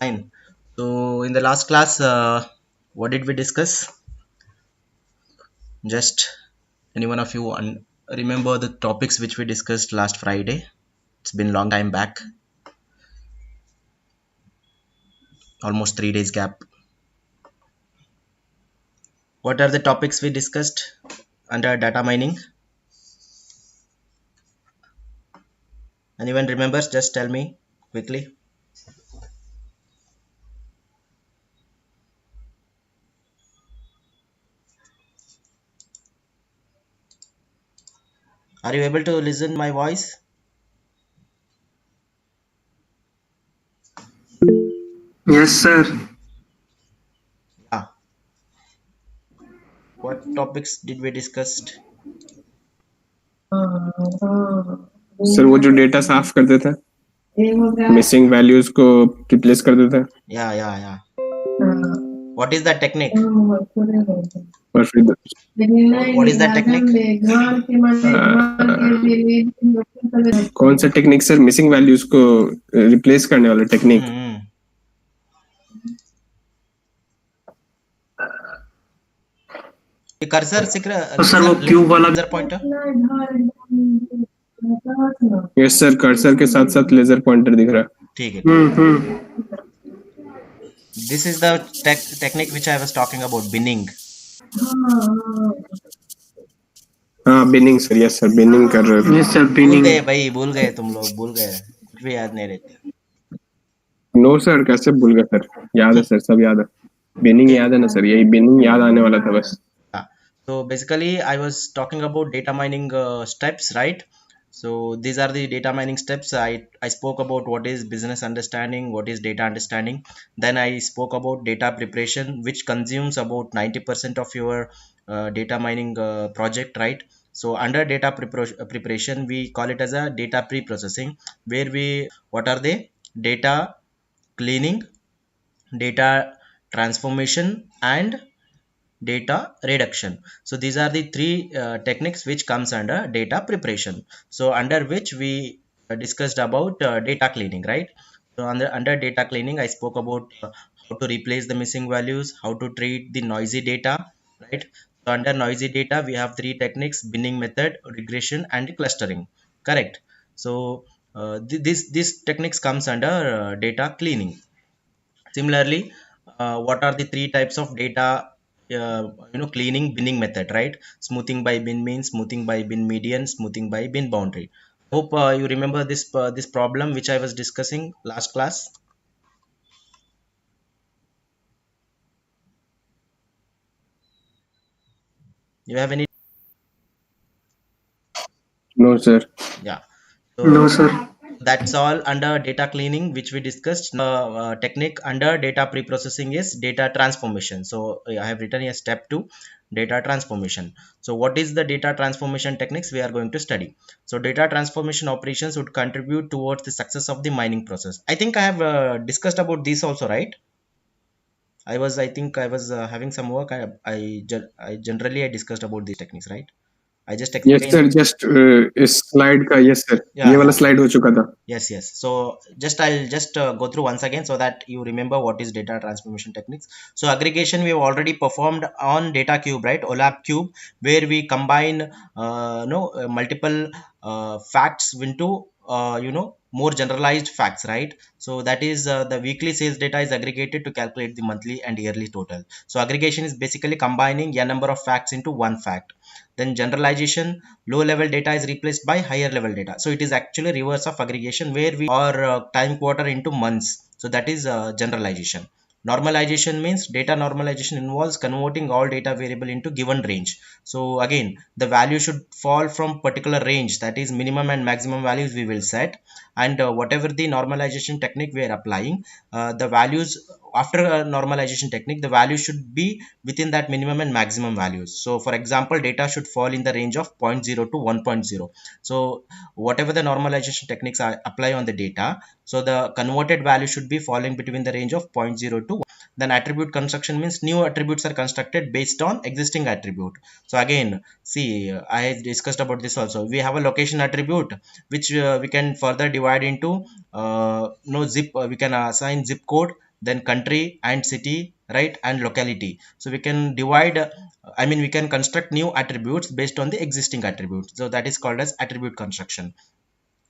Fine. So in the last class, what did we discuss? Just any one of you remember the topics which we discussed last Friday? It's been long time back, almost 3 days gap. What are the topics we discussed under data mining? Anyone remembers? Just tell me quickly. Are you able to listen my voice? Yes, sir. Yeah. What topics did we discuss? Sir वो जो data साफ करते थे missing values को replace कर देते हैं Yeah. What is that technique? और फिर What is that technique? कौन सा टेक्निक सर मिसिंग वैल्यूज को रिप्लेस करने वाला टेक्निक कर्सर तो सर वो क्यूब वाला laser pointer yes sir cursor के साथ साथ लेजर पॉइंटर दिख रहा है ठीक है This is the technique which I was talking about, binning. हाँ binning sir yes sir binning कर रहे हो यस सर भूल बिनिंग गए भाई, भूल गए तुम लोग, भूल गए, कुछ भी याद नहीं रहते. नो सर कैसे भूल गए सर याद है सर सब याद है बिनिंग याद है ना सर यही बिनिंग याद आने वाला था बस So basically I was talking about data mining steps, right? So these are the data mining steps. I spoke about what is business understanding, what is data understanding. Then I spoke about data preparation, which consumes about 90% of your data mining project, right? So under data preparation, we call it as a data pre-processing, where we, what are they? Data cleaning, data transformation, and data reduction. So these are the three techniques which comes under data preparation, so under which we discussed about data cleaning, right? So under data cleaning I spoke about how to replace the missing values, how to treat the noisy data, right? So under noisy data we have three techniques: binning method, regression, and clustering, correct? So this techniques comes under data cleaning. Similarly, what are the three types of data cleaning? Binning method, right? Smoothing by bin mean, smoothing by bin median, smoothing by bin boundary. Hope you remember this problem which I was discussing last class. You have any? No sir Yeah. No sir That's all under data cleaning which we discussed. Technique under data pre-processing is data transformation. So I have written a step 2, data transformation. So what is the data transformation techniques we are going to study? So data transformation operations would contribute towards the success of the mining process. I think I have discussed about this also, right? I think I was having some work. I generally I discussed about these techniques, right? I just yes explained. Sir just इस slide का yes sir Yeah, ये वाला yeah. Slide हो चुका था Yes. So I'll just go through once again so that you remember what is data transformation techniques. So aggregation we have already performed on data cube, right? OLAP cube, where we combine multiple facts into more generalized facts, right? So that is the weekly sales data is aggregated to calculate the monthly and yearly total. So aggregation is basically combining a number of facts into one fact. Then generalization, low level data is replaced by higher level data. So it is actually reverse of aggregation, where we or time quarter into months. So that is generalization. Normalization means data normalization involves converting all data variable into given range. So again, the value should fall from particular range, that is minimum and maximum values we will set, and whatever the normalization technique we are applying, the values after a normalization technique, the value should be within that minimum and maximum values. So for example, data should fall in the range of 0.0 to 1.0. So whatever the normalization techniques are apply on the data, so the converted value should be falling between the range of 0.0 to 1. Then attribute construction means new attributes are constructed based on existing attribute. So again, see, I discussed about this also. We have a location attribute which we can further divide into no zip. We can assign zip code, then country and city, right, and locality. So we can divide, I mean we can construct new attributes based on the existing attributes, so that is called as attribute construction.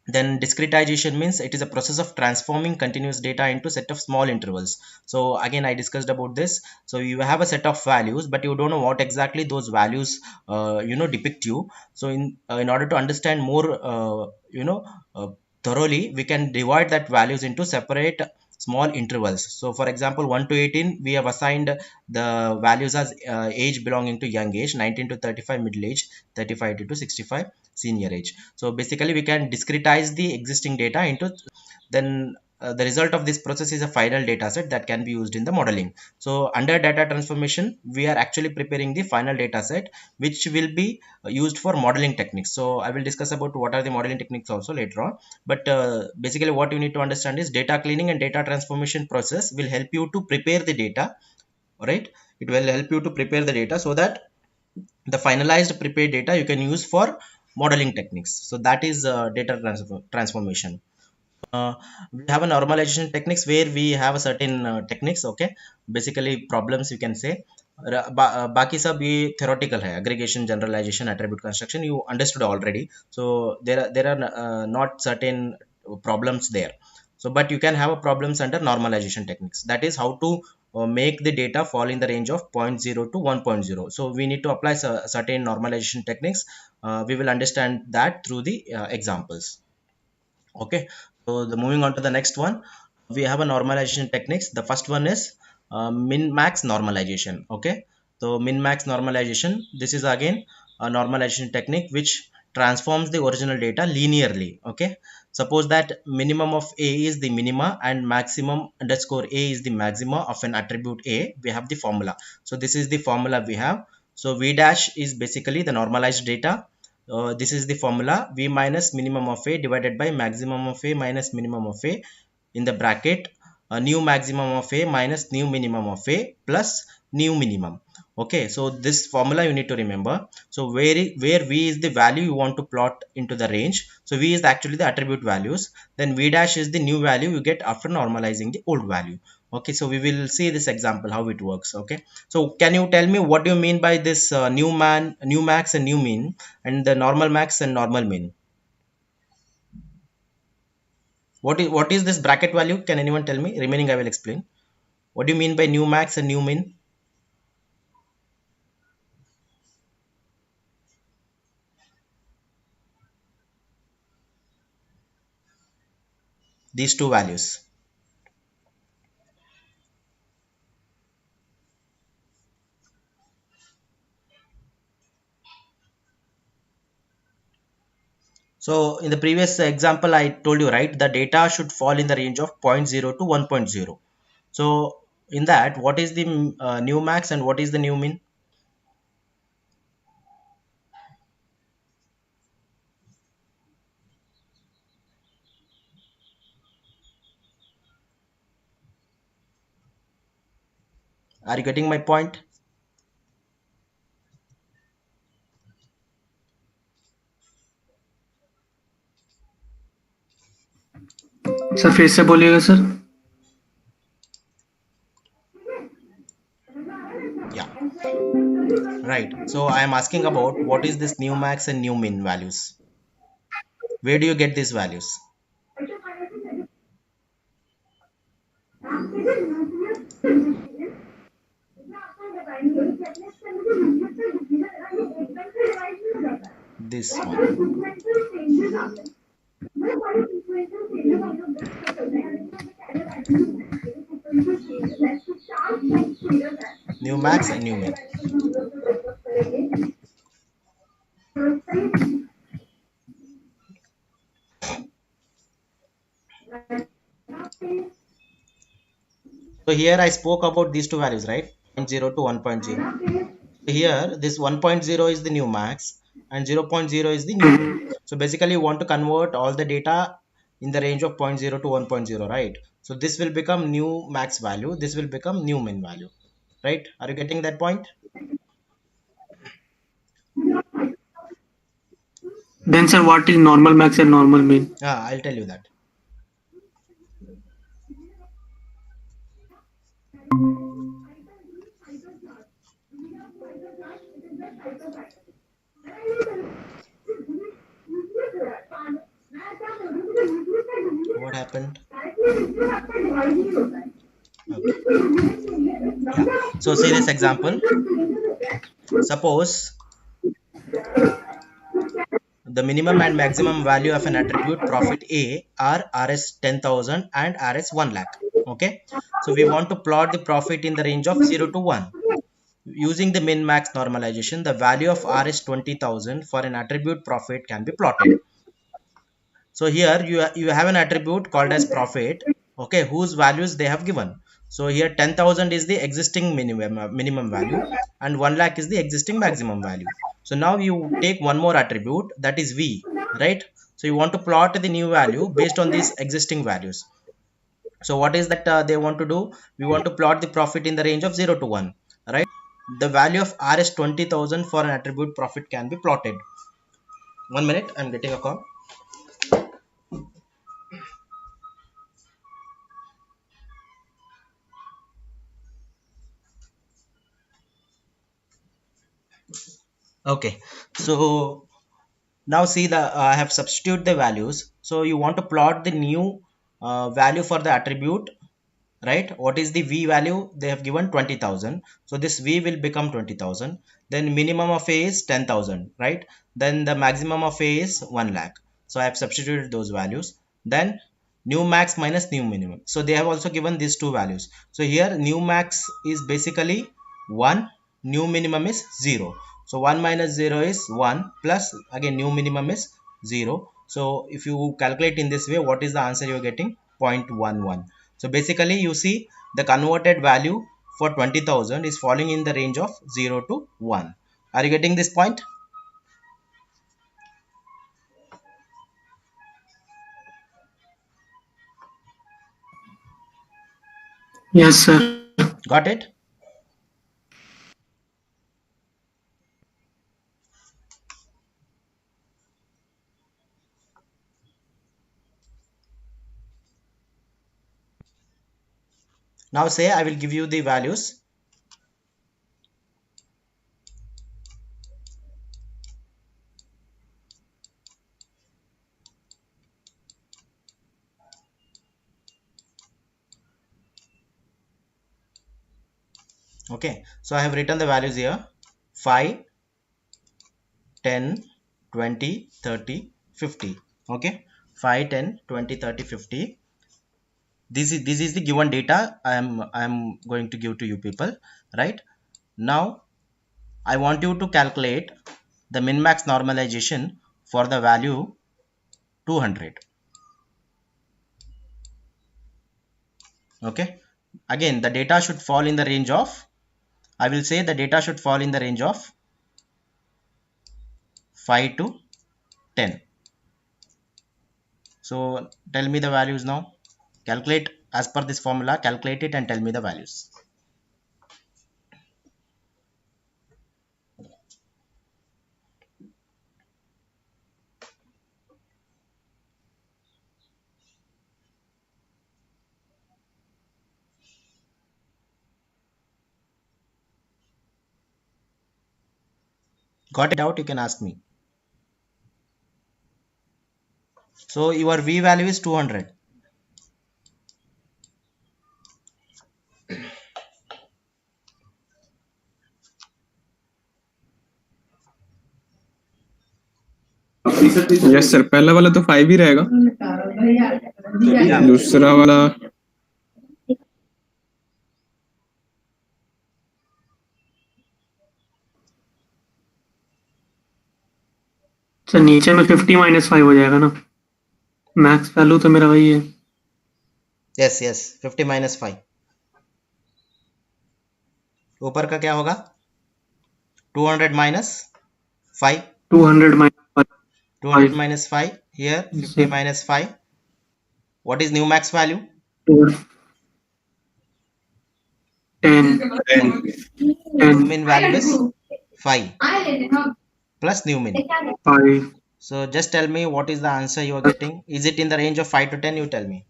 Then discretization means it is a process of transforming continuous data into set of small intervals. So again I discussed about this. So you have a set of values, but you don't know what exactly those values depict you. So in order to understand more thoroughly, we can divide that values into separate small intervals. So for example, 1 to 18 we have assigned the values as age belonging to young age, 19 to 35 middle age, 35 to 65 senior age. So basically we can discretize the existing data into, then the result of this process is a final data set that can be used in the modeling. So under data transformation we are actually preparing the final data set which will be used for modeling techniques. So I will discuss about what are the modeling techniques also later on, but basically what you need to understand is data cleaning and data transformation process will help you to prepare the data, right? It will help you to prepare the data so that the finalized prepared data you can use for modeling techniques. So that is data transformation. We have a normalization techniques where we have a certain techniques, okay, basically problems you can say. बाकी सब ये theoretical है, aggregation, generalization, attribute construction you understood already. So there are not certain problems there. So but you can have a problems under normalization techniques, that is how to make the data fall in the range of zero point 0 to 1.0. So we need to apply certain normalization techniques. We will understand that through the examples. Okay, so the moving on to the next one, we have a normalization techniques. The first one is min max normalization. Okay, so min max normalization, this is again a normalization technique which transforms the original data linearly. Okay, suppose that minimum of a is the minima and maximum underscore a is the maxima of an attribute a. We have the formula. So this is the formula we have. So v dash is basically the normalized data. This is the formula: v minus minimum of a divided by maximum of a minus minimum of a, in the bracket new maximum of a minus new minimum of a plus new minimum. Okay, so this formula you need to remember. So where v is the value you want to plot into the range, so v is actually the attribute values, then v dash is the new value you get after normalizing the old value. Okay, so we will see this example how it works. Okay, so can you tell me what do you mean by this new max and new mean, and the normal max and normal mean? What is this bracket value? Can anyone tell me? Remaining I will explain. What do you mean by new max and new min? These two values. So in the previous example I told you, right, the data should fall in the range of zero point 0 to 1.0. So in that, what is the new max and what is the new min? Are you getting my point? Sir फिर से बोलिएगा sir. Yeah, right. So I am asking about what is this new max and new min values? Where do you get these values? This one. New max and new min. So here I spoke about these two values, right? Zero point 0 to 1.0. So here this 1.0 is the new max and 0.0 is the new min. So basically you want to convert all the data in the range of zero point 0 to 1.0, right? So this will become new max value. This will become new min value, right? Are you getting that point? Then sir, what is normal max and normal mean? Yeah, I'll tell you that. What happened? Okay. Yeah. So see this example. Suppose the minimum and maximum value of an attribute profit A are Rs 10,000 and Rs 1 lakh. Okay. So we want to plot the profit in the range of 0 to 1. Using the min max normalization, the value of Rs 20,000 for an attribute profit can be plotted. So here you have an attribute called as profit, okay, whose values they have given. So here 10,000 is the existing minimum value and 1 lakh is the existing maximum value. So now you take one more attribute, that is V, right? So you want to plot the new value based on these existing values. So what is that they want to do? We want to plot the profit in the range of 0 to 1, right? The value of Rs 20,000 for an attribute profit can be plotted. 1 minute, I'm getting a call. Okay, so now see the I have substitute the values. So you want to plot the new value for the attribute, right? What is the V value? They have given 20,000. So this V will become 20,000. Then minimum of A is 10,000, right? Then the maximum of A is 1 lakh. So I have substituted those values. Then new max minus new minimum. So they have also given these two values. So here new max is basically 1, new minimum is 0. So 1 minus 0 is 1 plus again new minimum is 0. So if you calculate in this way, what is the answer you are getting? 0.11. So basically you see the converted value for 20,000 is falling in the range of 0 to 1. Are you getting this point? Yes, sir. Got it? Now say I will give you the values. Okay, so I have written the values here: 5, 10, 20, 30, 50. Okay, 5, 10, 20, 30, 50. This is the given data I am going to give to you people, right? Now I want you to calculate the min max normalization for the value 200. Okay, again the data should fall in the range of, I will say the data should fall in the range of 5 to 10. So tell me the values now. Calculate as per this formula, calculate it and tell me the values. Got it out? You can ask me. So your V value is 200. Yes sir, पहला वाला तो 5 ही रहेगा, Yeah. दूसरा वाला sir नीचे में 50 minus 5 हो जाएगा ना, मैक्स वैल्यू तो मेरा वही है। यस यस 50 माइनस 5, ऊपर का क्या होगा? 200 minus 5. 200 minus 200 minus 5. Here 50 minus 5. What is new max value? 10 New min value is 5 plus new min. 5 So just tell me what is the answer you are getting. Is it in the range of 5 to 10? You tell me.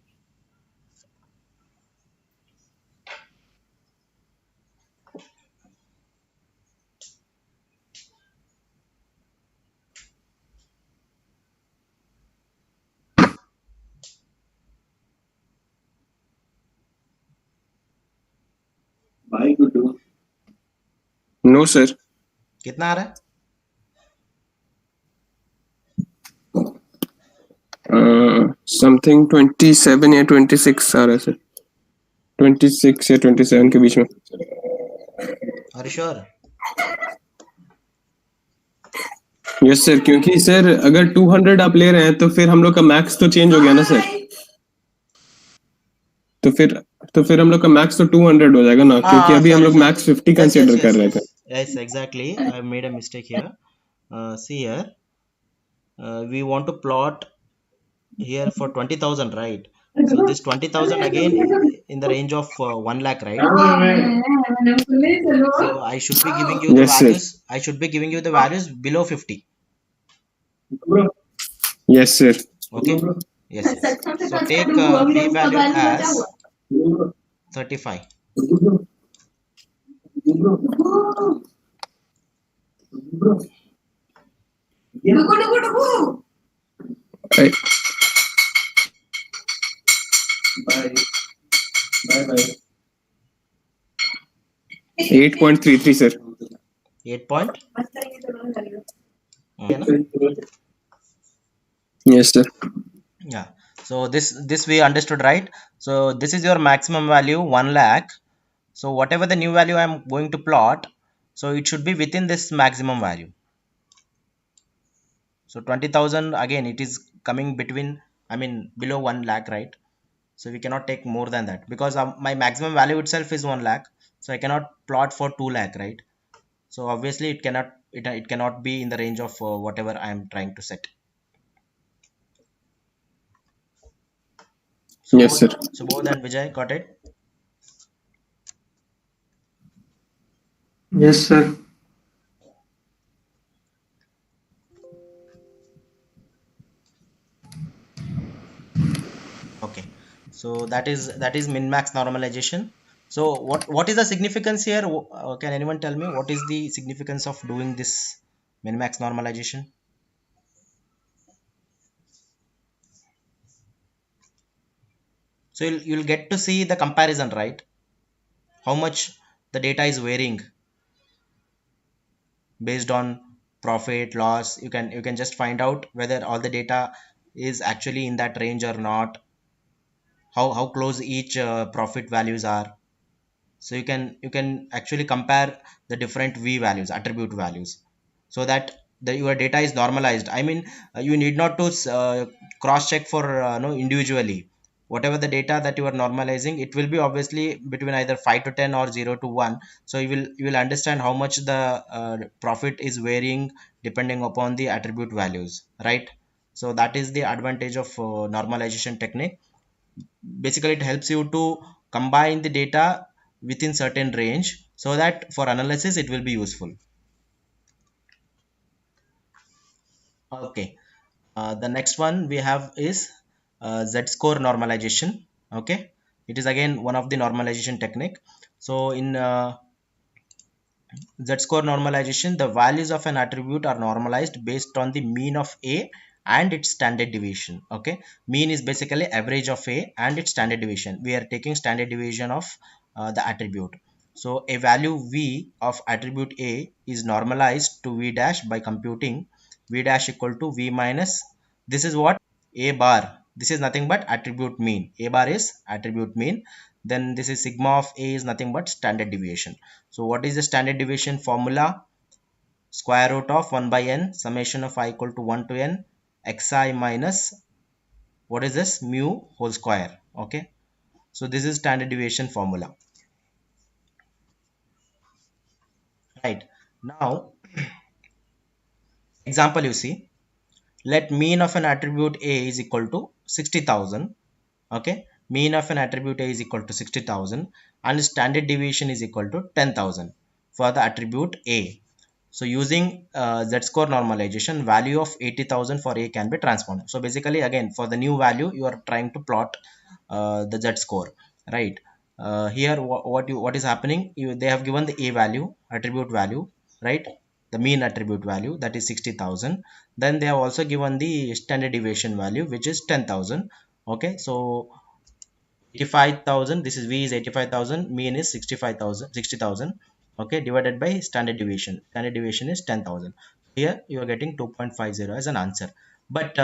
No sir, कितना आ रहा है? Something 27 या 26 आ रहा है sir, 26 या 27 के बीच में। Are you sure? Yes sir, क्योंकि सर अगर 200 आप ले रहे हैं तो फिर हम लोग का मैक्स तो चेंज हो गया ना सर, तो फिर हम लोग का मैक्स तो 200 हो जाएगा ना, क्योंकि अभी हम Sorry, लोग sorry. Max 50 Yes, yes, consider कर yes, रहे yes. थे। Yes, exactly. I made a mistake here. See here, we want to plot here for 20,000, right? So this 20,000 again in the range of 1 lakh, right? So I should be giving you the yes sir, values. I should be giving you the values below 50. Yes sir, Okay. Yes, yes. So take V value as 35. By 8.33 sir. 8 point. Okay, na? Yes sir, Yeah. So this we understood, right? So this is your maximum value 1 lakh. So whatever the new value I'm going to plot, so it should be within this maximum value. So 20,000 again it is coming between, I mean below 1 lakh, right? So we cannot take more than that because my maximum value itself is 1 lakh. So I cannot plot for 2 lakh, right? So obviously it cannot be in the range of whatever I am trying to set. Yes sir, Subodh and Vijay got it? Yes, sir. Okay, so that is min max normalization. So what is the significance here? Can anyone tell me what is the significance of doing this min max normalization? So you'll get to see the comparison, right? How much the data is varying based on profit loss. You can just find out whether all the data is actually in that range or not, how close each profit values are. So you can actually compare the different v values, attribute values, so that your data is normalized. I mean, you need not to cross check for no individually. Whatever the data that you are normalizing, it will be obviously between either 5 to 10 or 0 to 1. So you will understand how much the profit is varying depending upon the attribute values, right? So that is the advantage of normalization technique. Basically it helps you to combine the data within certain range so that for analysis it will be useful. Okay, the next one we have is z-score normalization. Okay, it is again one of the normalization technique. So in z-score normalization, the values of an attribute are normalized based on the mean of a and its standard deviation. Okay, mean is basically average of a and its standard deviation. We are taking standard deviation of the attribute. So a value v of attribute a is normalized to v dash by computing v dash equal to v minus, this is what, a bar. This is nothing but attribute mean. A bar is attribute mean. Then this is sigma of a is nothing but standard deviation. So what is the standard deviation formula? Square root of 1 by n summation of I equal to 1 to n xi minus, what is this, mu whole square. Okay, so this is standard deviation formula, right? Now example, you see, let mean of an attribute a is equal to 60,000. Okay, mean of an attribute a is equal to 60,000 and standard deviation is equal to 10,000 for the attribute a. So using z-score normalization, value of 80,000 for a can be transformed. So basically again for the new value you are trying to plot the z-score, right? Here what is happening, they have given the a value, attribute value, right? The mean attribute value, that is 60,000. Then they have also given the standard deviation value, which is 10,000. Okay, so 85,000, this is V is 85,000, mean is 65,000, 60,000. Okay, divided by standard deviation. Standard deviation is 10,000. Here you are getting 2.50 as an answer. But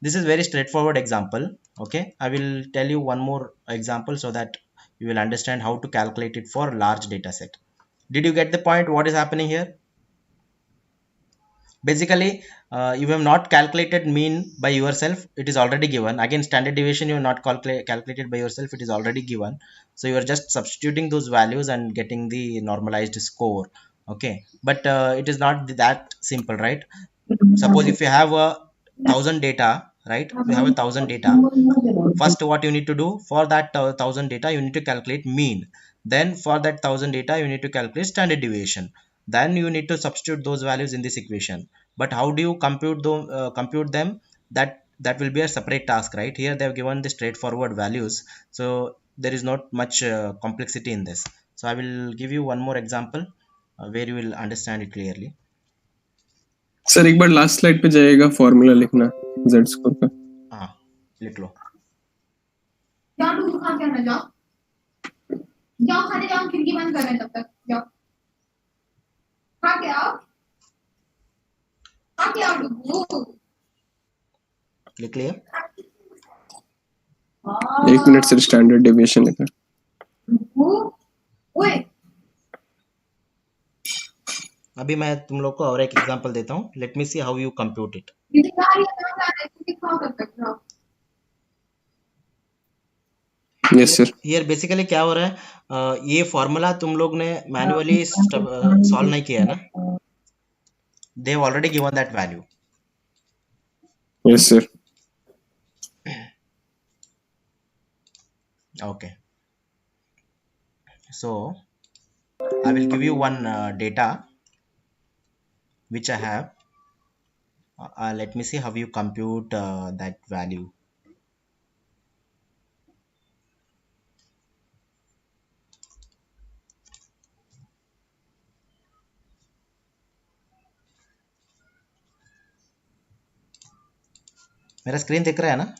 this is very straightforward example. Okay, I will tell you one more example so that you will understand how to calculate it for large data set. Did you get the point? What is happening here? Basically, you have not calculated mean by yourself, it is already given. Again, standard deviation you have not calculated by yourself, it is already given. So you are just substituting those values and getting the normalized score. Okay, but it is not that simple, right? Suppose if you have a 1,000 data, right? You have a 1,000 data. First, what you need to do for that 1,000 data, you need to calculate mean. Then for that 1,000 data, you need to calculate standard deviation. Then you need to substitute those values in this equation. But how do you compute them? That will be a separate task, right? Here they have given the straightforward values, so there is not much complexity in this. So I will give you one more example where you will understand it clearly. Sir एक बार last slide पे जाइएगा, formula लिखना z score का. हाँ, लिख लो. जाओ दूध खा के आना, जाओ जाओ खाने जाओ, खिड़की बंद कर रहे हैं तब तक, जाओ खा के आओ, खा के आओ डुगू. लिख लिया? 1 मिनट सर, स्टैंडर्ड डेविएशन लिखा. डुगू ओए, अभी मैं तुम लोग को और एक एग्जांपल देता हूँ. Let me see how you compute it. दीदी खा रही है, कहाँ जा रहे हैं, तुम खाओ तब तक, जाओ. Yes sir. हियर बेसिकली क्या हो रहा है, ये फॉर्मूला तुम लोग ने मैन्युअली सॉल्व नहीं किया है ना. They have already given that value. Yes sir. Okay, so I will give you one data which I have. Let me see how you compute that value. मेरा स्क्रीन दिख रहा है ना?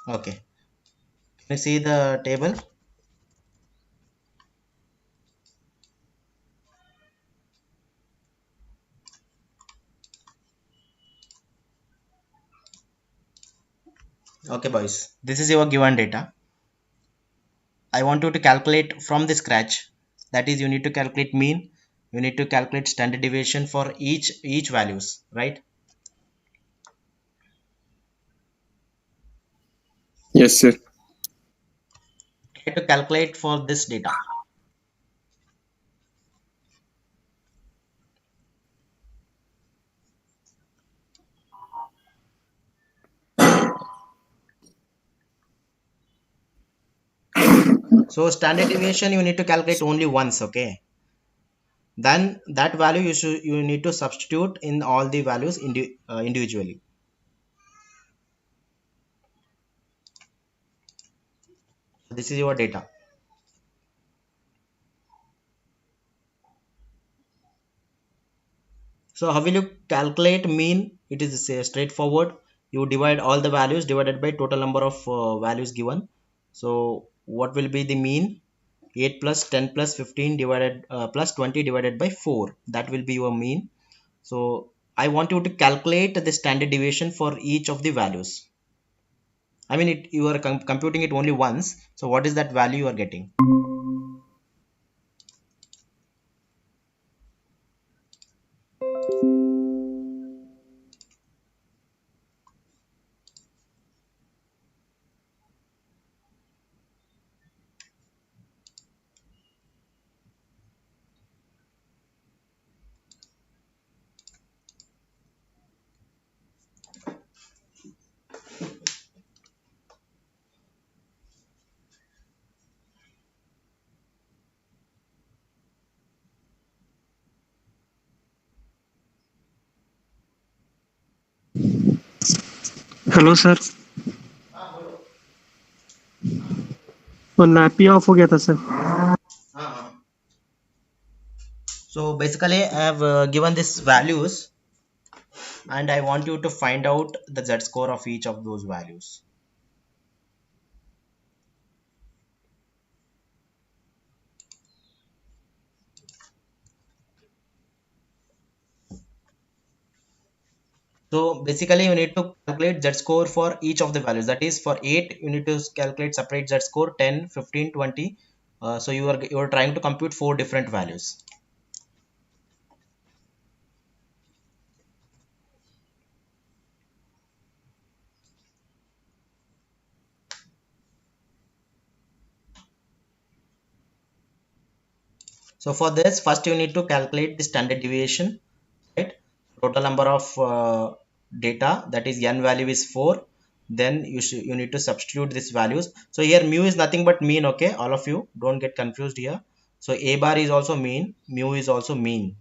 Okay, can you see the table? Okay boys, this is your given data. I want you to calculate from the scratch. That is, you need to calculate mean, you need to calculate standard deviation for each values, right? Yes sir. Try to calculate for this data. So standard deviation you need to calculate only once. Okay, then that value you need to substitute in all the values individually. This is your data. So how will you calculate mean? It is straightforward. You divide all the values divided by total number of values given. So what will be the mean? 8 plus 10 plus 15 divided plus 20 divided by 4. That will be your mean. So I want you to calculate the standard deviation for each of the values. I mean, you are computing it only once. So what is that value you are getting? Hello sir, वो lap he of हो गया था sir. So basically I have given this values, and I want you to find out the z score of each of those values. So basically you need to calculate z score for each of the values. That is, for 8 you need to calculate separate z score, 10, 15, 20. So you are trying to compute 4 different values. So for this, first you need to calculate the standard deviation, right? Total number of data, that is n value is 4. Then you need to substitute these values. So here mu is nothing but mean. Okay, all of you don't get confused here. So a bar is also mean, mu is also mean.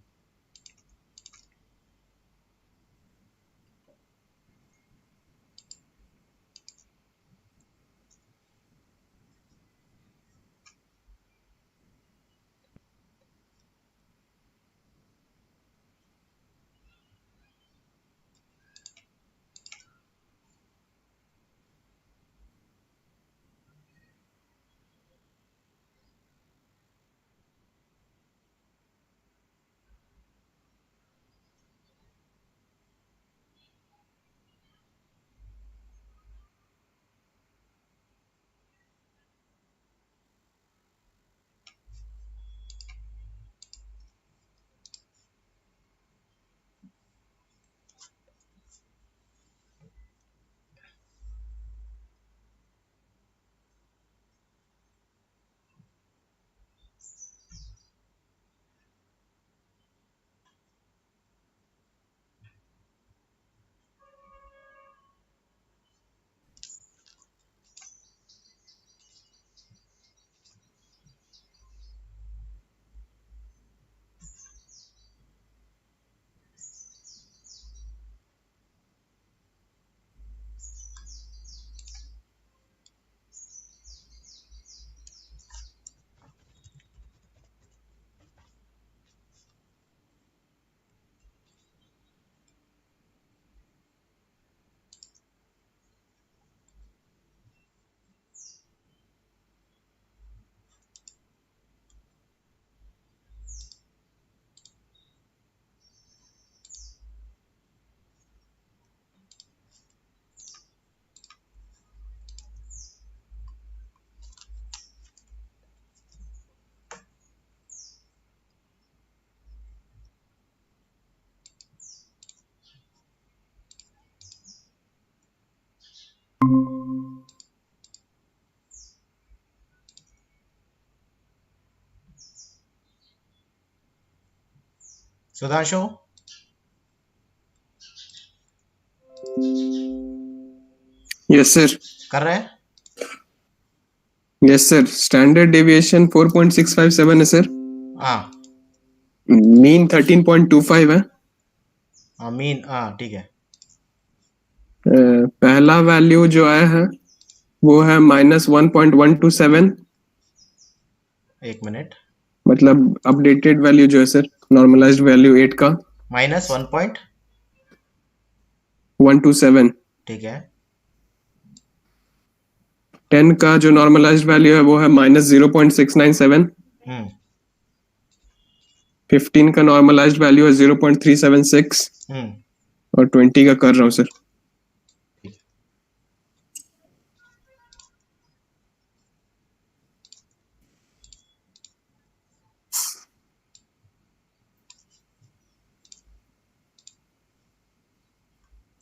Sudhanshu, yes sir. कर रहे हैं? Yes sir, standard deviation 4.657 है sir. हाँ mean 13.25 है। हाँ mean, हाँ ठीक है। पहला वैल्यू जो आया है वो है -1.127, एक मिनट, मतलब अपडेटेड वैल्यू जो है सर, नॉर्मलाइज्ड वैल्यू 8 का -1.127, ठीक है। 10 का जो नॉर्मलाइज्ड वैल्यू है वो है -0.697, 15 का नॉर्मलाइज्ड वैल्यू है 0.376 और 20 का कर रहा हूँ सर।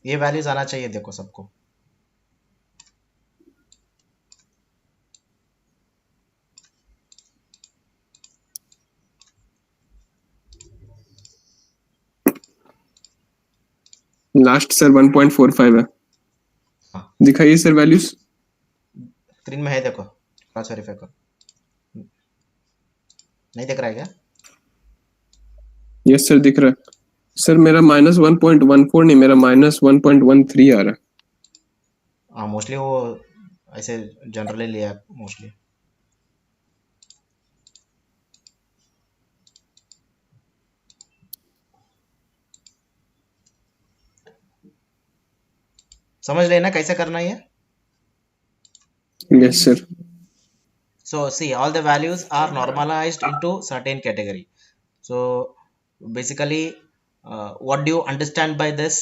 ये वैल्यूज आना चाहिए देखो सबको। लास्ट सर 1.45 है। हाँ दिखाइए सर वैल्यूज। स्क्रीन में है देखो, क्रॉस वेरीफाई करो। नहीं दिख रहा है क्या? यस सर दिख रहा है। सर मेरा -1.14 नहीं, मेरा -1.13 आ रहा है। हाँ मोस्टली वो ऐसे जनरली लिया मोस्टली। समझ लेना कैसे करना है ये। Yes sir. So see, all the values are normalized into certain category. So basically, what do you understand by this?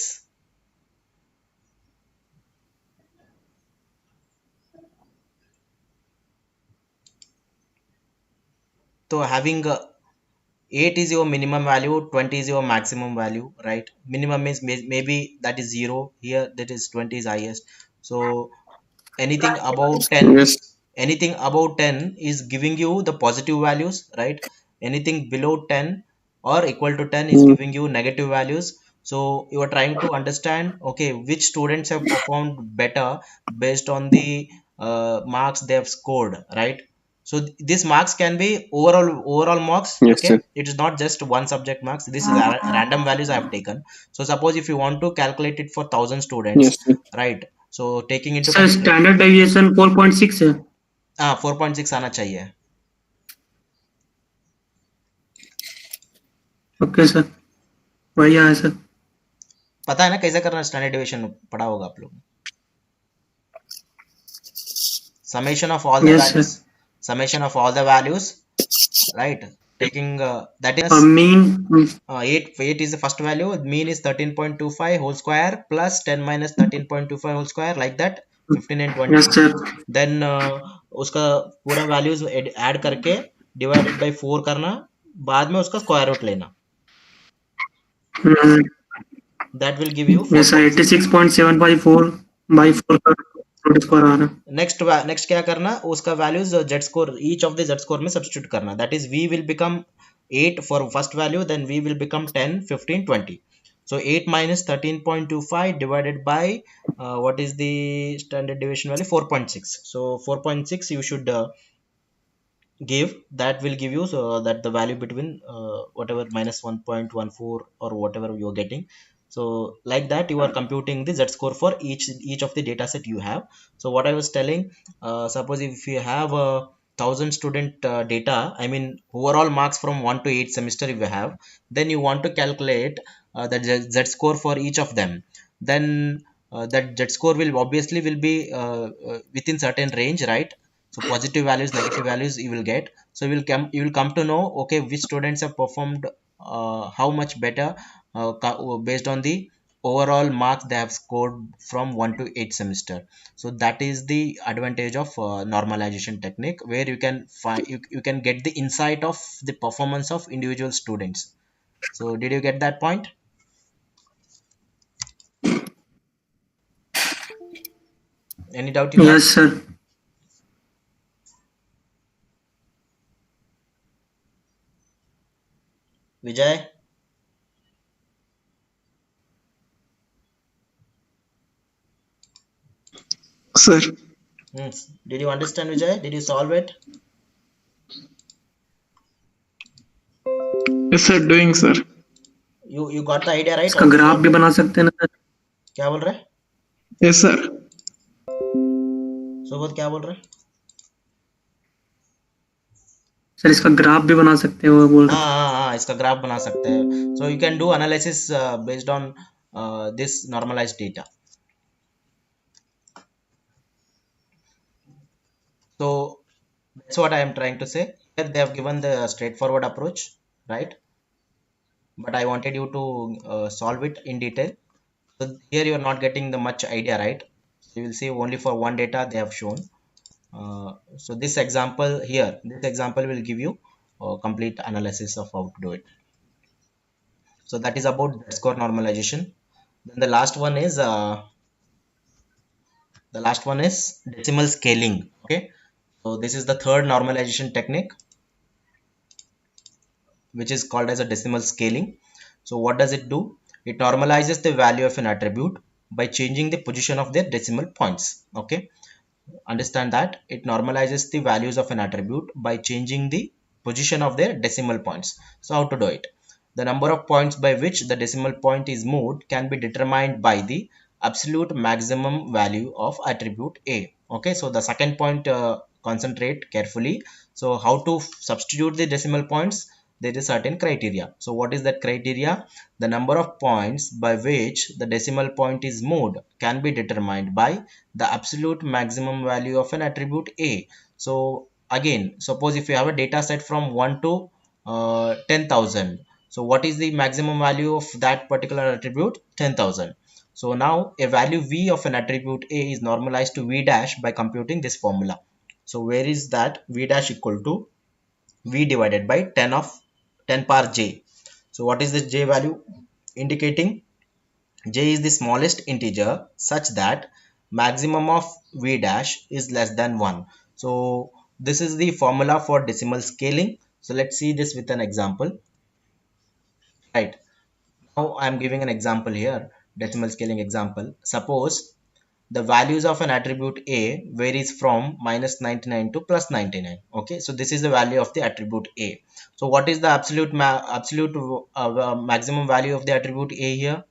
So having 8 is your minimum value, 20 is your maximum value, right? Minimum means maybe that is 0, here that is 20 is highest. So anything about 10, yes. anything about 10 is giving you the positive values, right? Anything below 10 or equal to 10 is giving you negative values. So you are trying to understand, okay, which students have performed better based on the marks they have scored, right? So these marks can be overall marks, yes okay? Sir. It is not just one subject marks. This is random values I have taken. So suppose if you want to calculate it for 1000 students, yes sir. right? So taking into sir consideration, standard deviation 4.6 है। हाँ 4.6 आना चाहिए। Okay sir, वही आया sir. पता है ना कैसे करना? स्टैंडर्ड डिविएशन पढ़ा होगा आप लोग। summation of all the yes values, sir. summation of all the values, right? Taking that is mean 8 is the first value, mean is 13.25 whole square plus 10 minus 13.25 whole square, like that 15 and 20, yes sir. then उसका पूरा values add करके divided by 4 करना, बाद में उसका square root लेना, that will give you yes sir 4.6. 86.754 का root square आ रहा है। नेक्स्ट क्या करना, उसका values Z score, each of the Z score में सब्स्टिट्यूट करना, that is we will become 8 for first value, then we will become 10, 15, 20. So 8 minus 13.25 divided by what is the standard deviation value? 4.6. So 4.6 you should give, that will give you so that the value between whatever minus 1.14 or whatever you are getting. So like that you are computing the z score for each of the data set you have. So what I was telling, suppose if you have a 1000 student data, I mean overall marks from 1 to 8 semester if you have, then you want to calculate the z score for each of them. Then that z score will obviously will be within certain range, right? So positive values, negative values you will get. So you will come to know, okay, which students have performed how much better based on the overall marks they have scored from 1 to 8 semester. So that is the advantage of normalization technique, where you can find, you can get the insight of the performance of individual students. So did you get that point? Any doubt in that? Yes sir. Vijay? Sir Did you understand, Vijay? Did you solve it? Yes sir doing sir. You got the idea, right? इसका How to graph solve भी it? बना सकते हैं ना sir? क्या बोल रहे? Yes sir. सोबत क्या बोल रहे? सर इसका ग्राफ भी बना सकते हैं, वो बोल रहे थे। हाँ इसका ग्राफ बना सकते हैं. So you can do analysis based on this normalized data. So that's what I am trying to say. Here they have given the straightforward approach, right? But I wanted you to solve it in detail. So here you are not getting the much idea, right? So you will see only for one data they have shown. So this example here, this example will give you complete analysis of how to do it. So that is about Z score normalization. Then the last one is decimal scaling. Okay, so this is the third normalization technique, which is called as a decimal scaling. So what does it do? It normalizes the value of an attribute by changing the position of their decimal points. Okay, understand that it normalizes the values of an attribute by changing the position of their decimal points. So how to do it? The number of points by which the decimal point is moved can be determined by the absolute maximum value of attribute A. Okay, so the second point, concentrate carefully. So how to substitute the decimal points? There is certain criteria. So what is that criteria? The number of points by which the decimal point is moved can be determined by the absolute maximum value of an attribute A. So again, suppose if you have a data set from 1 to 10,000, so what is the maximum value of that particular attribute? 10,000. So now a value V of an attribute A is normalized to V dash by computing this formula. So where is that? V dash equal to V divided by 10 power j. So what is this j value indicating? J is the smallest integer such that maximum of V dash is less than 1. So this is the formula for decimal scaling. So let's see this with an example. Right. Now I am giving an example here, decimal scaling example. Suppose the values of an attribute A varies from minus 99 to plus 99. Okay, so this is the value of the attribute A. So what is the absolute maximum value of the attribute A here?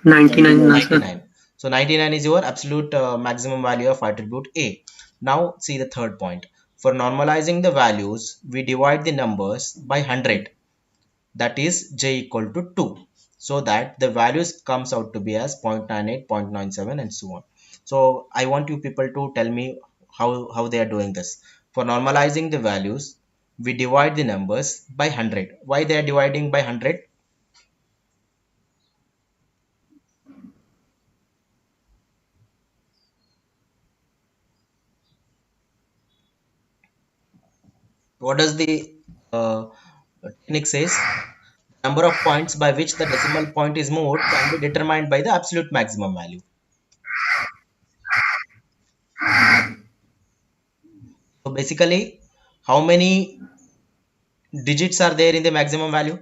99 na sir. 99. So 99 is your absolute maximum value of attribute A. Now see the third point. For normalizing the values, we divide the numbers by 100. That is j equal to 2. So that the values comes out to be as 0.98, 0.97 and so on. So I want you people to tell me how they are doing this. For normalizing the values, we divide the numbers by 100. Why they are dividing by 100? What does the technique says? Number of points by which the decimal point is moved can be determined by the absolute maximum value. So basically, how many digits are there in the maximum value?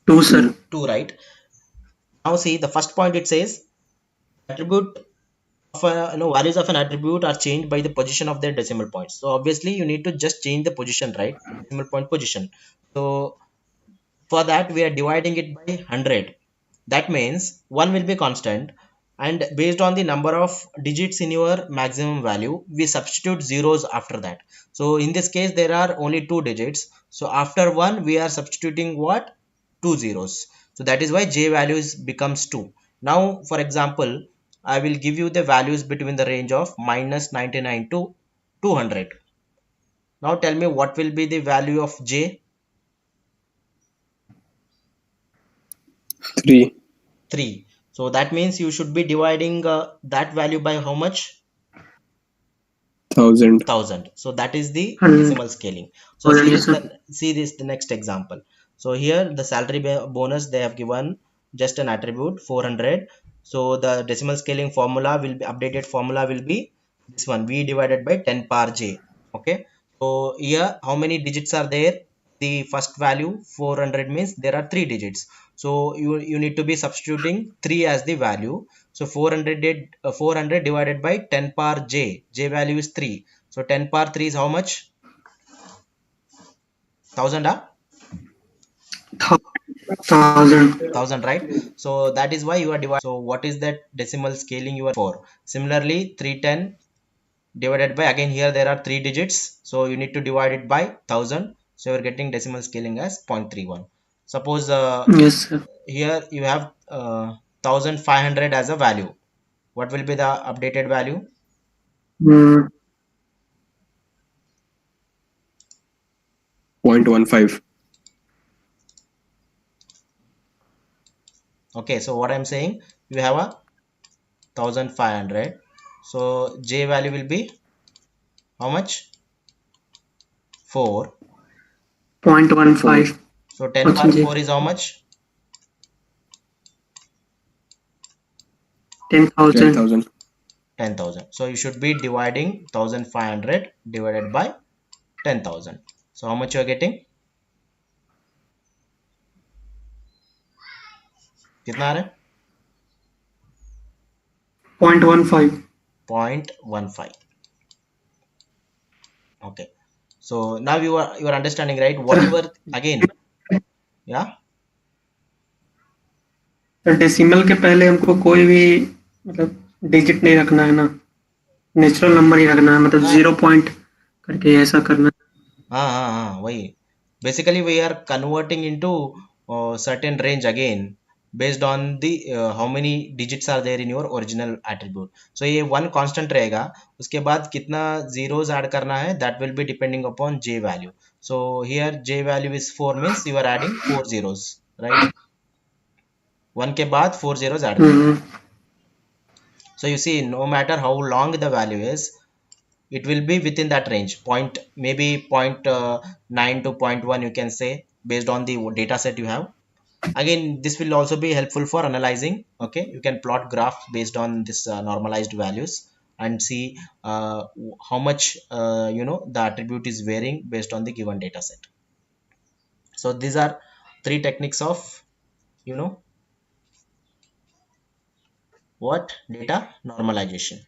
2 sir. 2, right? Now see the first point, it says attribute of values of an attribute are changed by the position of their decimal points. So obviously you need to just change the position, right? Decimal point position. So for that we are dividing it by 100. That means 1 will be constant, and based on the number of digits in your maximum value, we substitute zeros after that. So in this case there are only 2 digits, so after 1 we are substituting what? 2 zeros. So that is why j values becomes 2. Now for example, I will give you the values between the range of minus 99 to 200. Now tell me what will be the value of j? 3. 3. So that means you should be dividing that value by how much? 1000. 1000. So that is the 100. decimal scaling. So Yes sir. see this the next example. So here the salary bonus, they have given just an attribute 400. So the decimal scaling formula will be updated, formula will be this one, V divided by 10 power j. Okay, so here how many digits are there? The first value 400 means there are 3 digits. So you need to be substituting 3 as the value. So 400 divided by 10 power j. J value is 3. So 10 power 3 is how much? 1000, 1000. 1000, right? So that is why you are dividing. So what is that decimal scaling you are for? Similarly, 310 divided by, again here there are 3 digits. So you need to divide it by 1000. So you are getting decimal scaling as 0.31. Suppose Yes sir. here you have 1500 as a value. What will be the updated value? Mm, 0.15. Okay, so what I'm saying, you have a 1500. So j value will be how much? 4. 0.15 So 10 power percentage. 4 is how much? 10,000. 10,000. 10,000. So you should be dividing 1500 divided by 10,000. So how much you are getting? कितना आ रहा है? 0.15. 0.15. Okay. So now you are understanding, right? Sir Whatever again, yeah. Decimal के पहले हमको कोई भी मतलब डिजिट नहीं रखना है ना, नेचुरल नंबर ही रखना है, मतलब हाँ 0 पॉइंट करके ऐसा करना है. हाँ वही. Basically we are converting into certain range again based on the how many digits are there in your original attribute. So ये one constant रहेगा, उसके बाद कितना zeros add करना है, that will be depending upon j value. So here j value is 4 means you are adding 4 zeros, right? 1 के बाद 4 zeros add करना है. So you see, no matter how long the value is, it will be within that range, point maybe point 9 to point 1 you can say, based on the data set you have. Again, this will also be helpful for analyzing. Okay, you can plot graphs based on this normalized values and see how much the attribute is varying based on the given data set. So these are three techniques of you know what data normalization.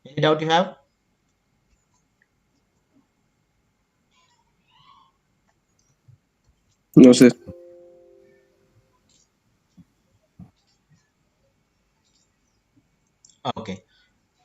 Any doubt you have? No, sir. Okay.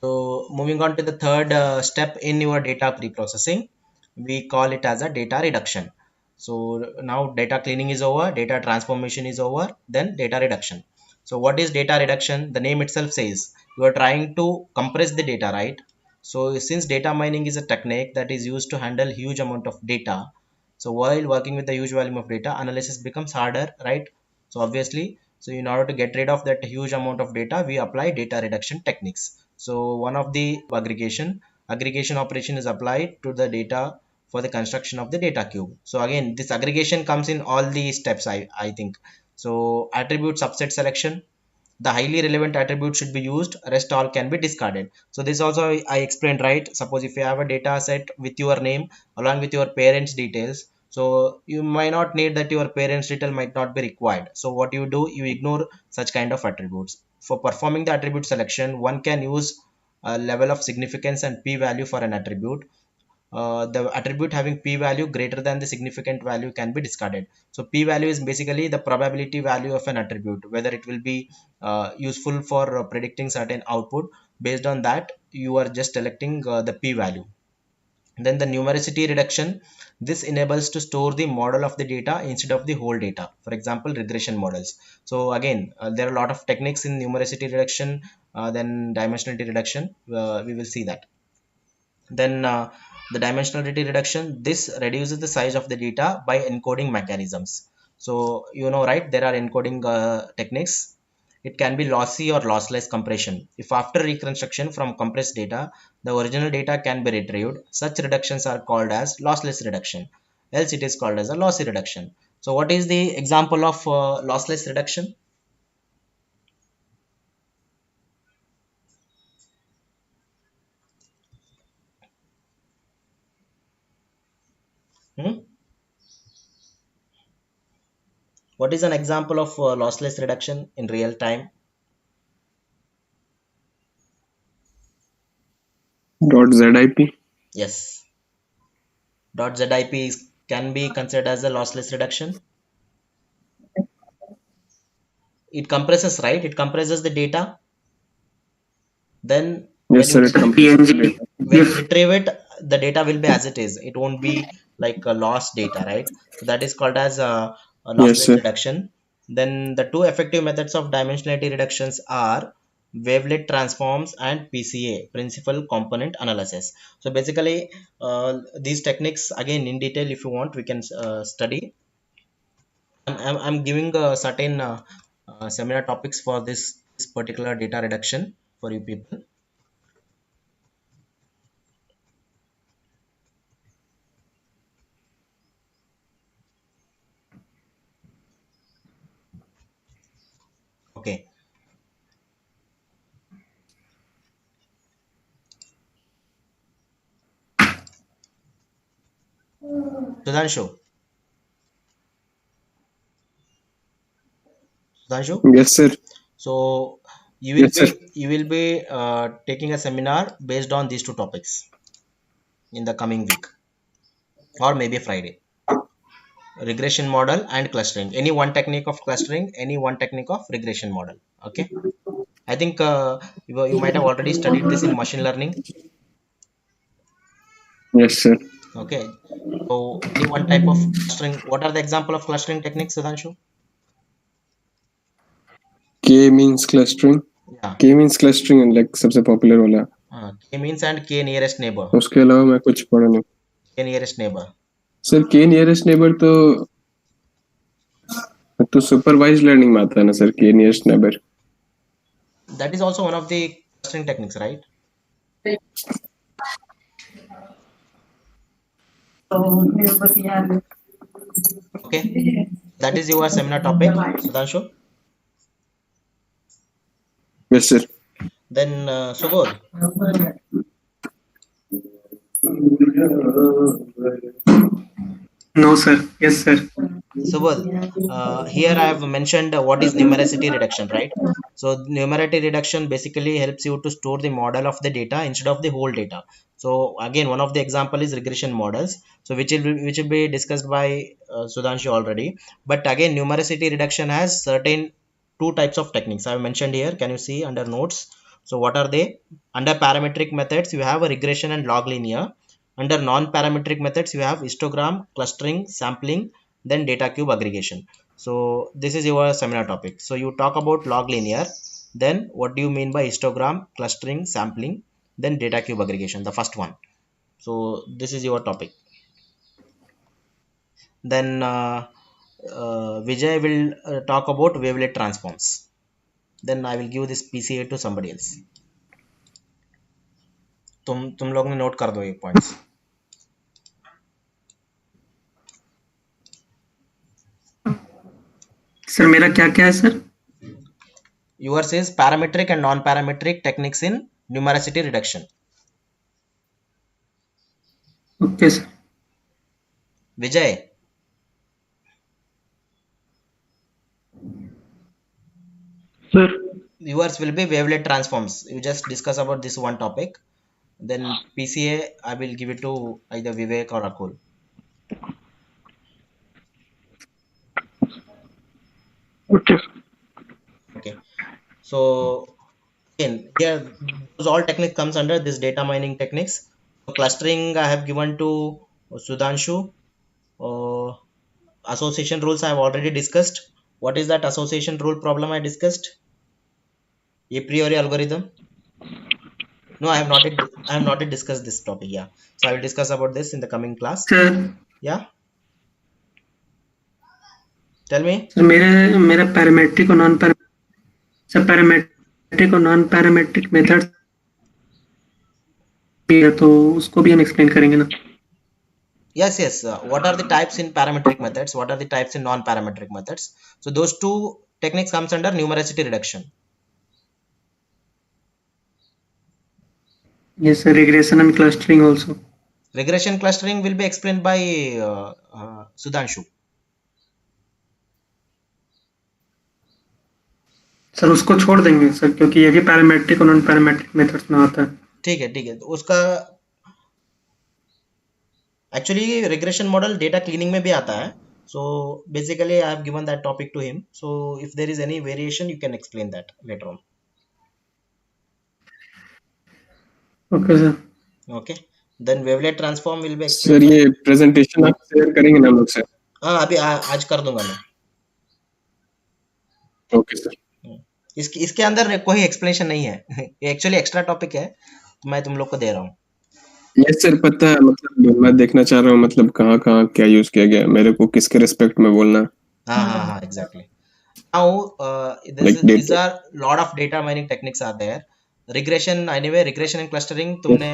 So moving on to the third step in your data pre-processing, we call it as a data reduction. So now data cleaning is over, data transformation is over, then data reduction. So what is data reduction? The name itself says you are trying to compress the data, right? So since data mining is a technique that is used to handle huge amount of data, so while working with the huge volume of data, analysis becomes harder, right? So obviously, so in order to get rid of that huge amount of data, we apply data reduction techniques. So one of the aggregation operation is applied to the data for the construction of the data cube. So again, this aggregation comes in all the steps, I think. So attribute subset selection, the highly relevant attribute should be used, rest all can be discarded. So this also I explained, right? Suppose if you have a data set with your name along with your parents details, so you might not need that, your parents detail might not be required. So what you do, you ignore such kind of attributes. For performing the attribute selection, one can use a level of significance and p-value for an attribute. The attribute having p-value greater than the significant value can be discarded. So p-value is basically the probability value of an attribute, whether it will be useful for predicting certain output. Based on that, you are just selecting the p-value. Then the numericity reduction, this enables to store the model of the data instead of the whole data, for example regression models. So again, there are a lot of techniques in numericity reduction, then dimensionality reduction, we will see that. Then the dimensionality reduction, this reduces the size of the data by encoding mechanisms. So right, there are encoding techniques. It can be lossy or lossless compression. If after reconstruction from compressed data, the original data can be retrieved, such reductions are called as lossless reduction. Else it is called as a lossy reduction. So what is the example of lossless reduction? Hmm? What is an example of lossless reduction in real time? .zip. Yes. .zip can be considered as a lossless reduction. It compresses, right? It compresses the data. Then when Yes, you sir. It compresses the PNG. data. If retrieve it, the data will be as it is. It won't be like a lost data, right? So that is called as a Yes, lossless sir. reduction. Then the two effective methods of dimensionality reductions are wavelet transforms and PCA, principal component analysis. So basically, these techniques again in detail, if you want, we can study. I'm giving a certain seminar topics for this particular data reduction for you people. Sudhanshu. Sudhanshu. Yes, sir. So Yes, sir. you will be taking a seminar based on these two topics in the coming week or maybe Friday. Regression model and clustering. Any one technique of clustering, any one technique of regression model. Okay. I think you might have already studied this in machine learning. Yes, sir. Okay. So any one type of clustering. What are the example of clustering techniques, Sudhanshu? K means clustering. Yeah. K means clustering and like सबसे popular वाला. K means and K nearest neighbor. उसके अलावा मैं कुछ पढ़ा नहीं. K nearest neighbor. Sir K nearest neighbor तो supervised learning में आता है ना sir K nearest neighbor. That is also one of the clustering techniques, right? Okay. That is your seminar topic, Sudhanshu. Yes, sir. Then Subodh. No, sir. Yes, sir. Subodh, here I have mentioned what is numericity reduction, right? So numericity reduction basically helps you to store the model of the data instead of the whole data. So again, one of the example is regression models. So which will be discussed by Sudhanshu already. But again, numericity reduction has certain two types of techniques I have mentioned here. Can you see under notes? So what are they? Under parametric methods, you have a regression and log linear. Under non-parametric methods, you have histogram, clustering, sampling, then data cube aggregation. So this is your seminar topic. So you talk about log linear, then what do you mean by histogram, clustering, sampling, then data cube aggregation, the first one. So this is your topic. Then Vijay will talk about wavelet transforms. Then I will give this PCA to somebody else. तुम लोग ने note कर दो ये points. Sir मेरा क्या क्या है sir? Yours is parametric and non-parametric techniques in numericity reduction. Okay, sir. Vijay. Sir. Yours will be wavelet transforms. You just discuss about this one topic. Then PCA, I will give it to either Vivek or Akul. Okay. Okay. So again, here those all technique comes under this data mining techniques. So clustering I have given to Sudhanshu. Association rules I have already discussed. What is that association rule problem I discussed? A priori algorithm. No, I have not yet discussed this topic. Yeah, so I will discuss about this in the coming class. Sir. Yeah. Tell me. Sir मेरा parametric और non parametric method भी है तो उसको भी हम explain करेंगे ना. Yes. What are the types in parametric methods? What are the types in non-parametric methods? So those two techniques comes under numericity reduction. Yes, sir. Regression and clustering also. Regression clustering will be explained by Sudhanshu. Sir उसको छोड़ देंगे sir क्योंकि ये भी parametric और non parametric methods में आता है. ठीक है तो उसका actually regression model data cleaning में भी आता है. So basically I have given that topic to him. So if there is any variation you can explain that later on. Okay sir. Okay. Then wavelet transform will be explained. Sir ये presentation आप share करेंगे ना लोग sir? हाँ अभी आज कर दूंगा मैं. Okay sir. इसके अंदर कोई एक्सप्लेनेशन नहीं है. एक्चुअली एक्स्ट्रा टॉपिक है तो मैं तुम लोग को दे रहा हूँ. यस सर पता है मतलब मैं देखना चाह रहा हूँ मतलब कहाँ क्या यूज किया गया मेरे को किसके रिस्पेक्ट में बोलना. हाँ exactly. Now these are lot of data mining techniques are there. Regression anyway, regression and clustering तुमने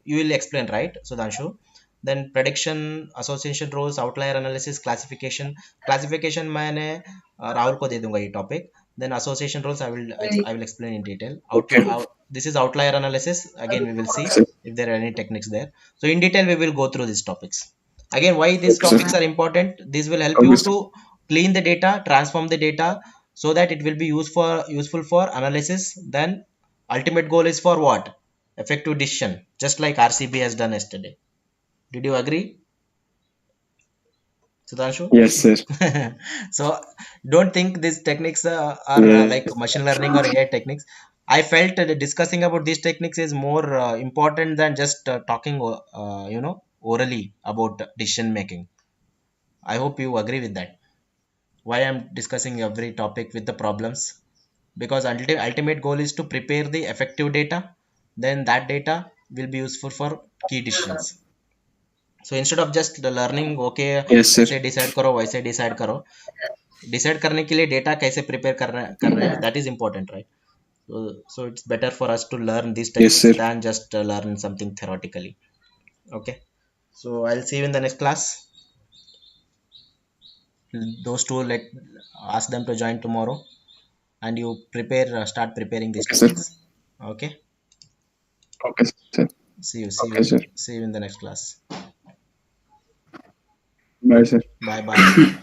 you will explain, right Sudhanshu? Then prediction, association rules, outlier analysis, classification मैंने राहुल को दे दूंगा ये topic. Then association rules I will explain in detail. This is outlier analysis. Again we will see if there are any techniques there. So in detail we will go through these topics. Again, why these Okay, sir. topics are important? This will help Okay, you sir. to clean the data, transform the data, so that it will be useful for analysis. Then ultimate goal is for what? Effective decision, just like RCB has done yesterday. Did you agree, Sudhanshu? Yes, sir. So don't think these techniques are like Yes. machine learning or AI techniques. I felt discussing about these techniques is more important than just talking orally about decision making. I hope you agree with that. Why I'm discussing every topic with the problems? Because ultimate goal is to prepare the effective data. Then that data will be useful for key decisions. So instead of just the learning, okay, Yes, sir. ऐसे decide करो वैसे decide करो, decide करने के लिए data कैसे prepare कर रहे हैं, that is important, right? So it's better for us to learn these Yes, techniques sir. than just learn something theoretically. Okay, so I'll see you in the next class. Those two, let ask them to join tomorrow, and you start preparing these Okay, sir. techniques. Okay, Okay, sir. see you Okay, sir. see you in the next class. Bye, sir. Bye bye.